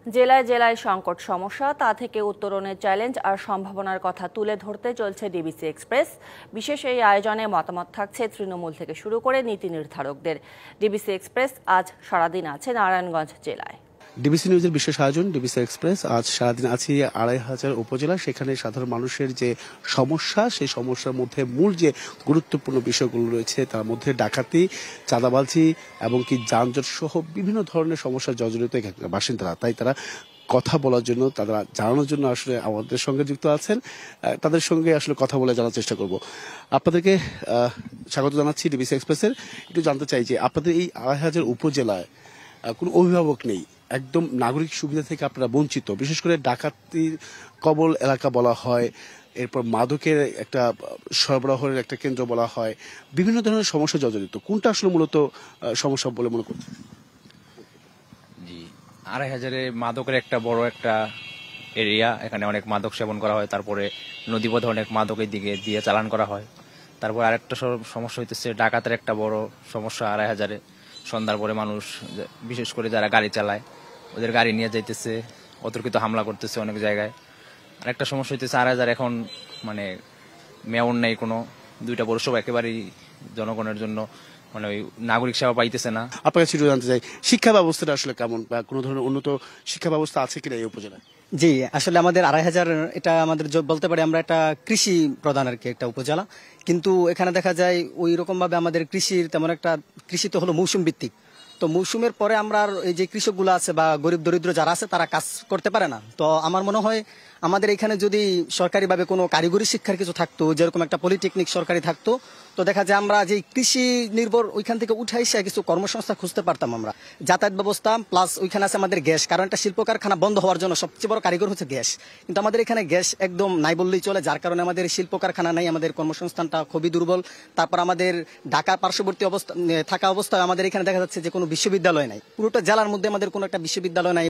জেলায় জেলায় সংকট সমস্যা, তা থেকে উত্তরণের চ্যালেঞ্জ আর সম্ভাবনার কথা তুলে ধরতে চলছে ডিবিসি এক্সপ্রেস। বিশেষ এই আয়োজনে মতামত থাকছে তৃণমূল থেকে শুরু করে নীতি নির্ধারকদের। ডিবিসি এক্সপ্রেস আজ সারাদিন আছে নারায়ণগঞ্জ জেলায়। ডিবিসি নিউজের বিশেষ আয়োজন ডিবিসি এক্সপ্রেস আজ সারাদিন আছি ২৫০০ উপজেলা। সেখানে সাধারণ মানুষের যে সমস্যা, সেই সমস্যার মধ্যে মূল যে গুরুত্বপূর্ণ বিষয়গুলো রয়েছে তার মধ্যে ডাকাতি, চাঁদাবাজি এবং কি যানজট সহ বিভিন্ন ধরনের সমস্যা জর্জরিত এখানকার বাসিন্দারা। তাই তারা কথা বলার জন্য, তারা জানানোর জন্য আসলে আমাদের সঙ্গে যুক্ত আছেন। তাদের সঙ্গে আসলে কথা বলে জানার চেষ্টা করব। আপনাদেরকে স্বাগত জানাচ্ছি ডিবিসি এক্সপ্রেসের। একটু জানতে চাই যে আপনাদের এই ২৫০০ উপজেলায় কোনো অভিভাবক নেই, একদম নাগরিক সুবিধা থেকে আপনারা বঞ্চিত। বিশেষ করে ডাকাতির কবল এলাকা বলা হয়, এরপর মাদকের একটা সরবরাহের একটা কেন্দ্র বলা হয়, বিভিন্ন ধরনের সমস্যা জর্জরিত। কোনটা আসলে মূলত সমস্যা বলে মনে করছেন? জি, ২৫০০ মাদকের একটা বড় একটা এরিয়া। এখানে অনেক মাদক সেবন করা হয়, তারপরে নদীপথে অনেক মাদকের দিকে দিয়ে চালান করা হয়। তারপর আরেকটা সমস্যা হইতেছে ডাকাতের একটা বড় সমস্যা ২৫০০। সন্ধ্যার পরে মানুষ, বিশেষ করে যারা গাড়ি চালায়, ওদের গাড়ি নিয়ে যাইতেছে, অতর্কিত হামলা করতেছে অনেক জায়গায়। আরেকটা সমস্যা হইতেছে ২৫০০ এখন মানে মেয়র নেই কোনো, ২টা পৌরসভা একেবারেই জনগণের জন্য মানে ওই নাগরিক সেবা পাইতেছে না। আপনার কাছে জানতে চাই শিক্ষা ব্যবস্থাটা আসলে কেমন, বা কোনো ধরনের উন্নত শিক্ষা ব্যবস্থা আছে কিনা এই উপজেলায়? জি, আসলে আমাদের ২৫০০ এটা আমাদের বলতে পারি আমরা একটা কৃষি প্রধান আর কি একটা উপজেলা। কিন্তু এখানে দেখা যায় ওই রকম ভাবে আমাদের কৃষির তেমন একটা, কৃষি তো হলো মৌসুম ভিত্তিক। তো মৌসুমের পরে আমরা এই যে কৃষকগুলো আছে বা গরিব দরিদ্র যারা আছে তারা কাজ করতে পারে না। তো আমার মনে হয় আমাদের এখানে যদি সরকারিভাবে কোনো কারিগরি শিক্ষার কিছু থাকতো, যেরকম একটা পলিটেকনিক সরকারি থাকতো, তো দেখা যায় আমরা যে কৃষি নির্ভর ওইখান থেকে উঠে এসে কিছু কর্মসংস্থান খুঁজতে পারতাম আমরা। যাতায়াত ব্যবস্থা প্লাস ওইখানে আছে আমাদের গ্যাস, কারণ একটা শিল্প কারখানা বন্ধ হওয়ার জন্য সবচেয়ে বড় কারিগর হচ্ছে গ্যাস। কিন্তু আমাদের এখানে গ্যাস একদম নাই বললেই চলে, যার কারণে আমাদের শিল্প কারখানা নাই, আমাদের কর্মসংস্থানটা খুবই দুর্বল। তারপর আমাদের ঢাকার পার্শ্ববর্তী অবস্থা থাকা অবস্থায় আমাদের এখানে দেখা যাচ্ছে যে কোনো বিশ্ববিদ্যালয় নাই, পুরোটা জেলার মধ্যে আমাদের কোনো একটা বিশ্ববিদ্যালয় নাই।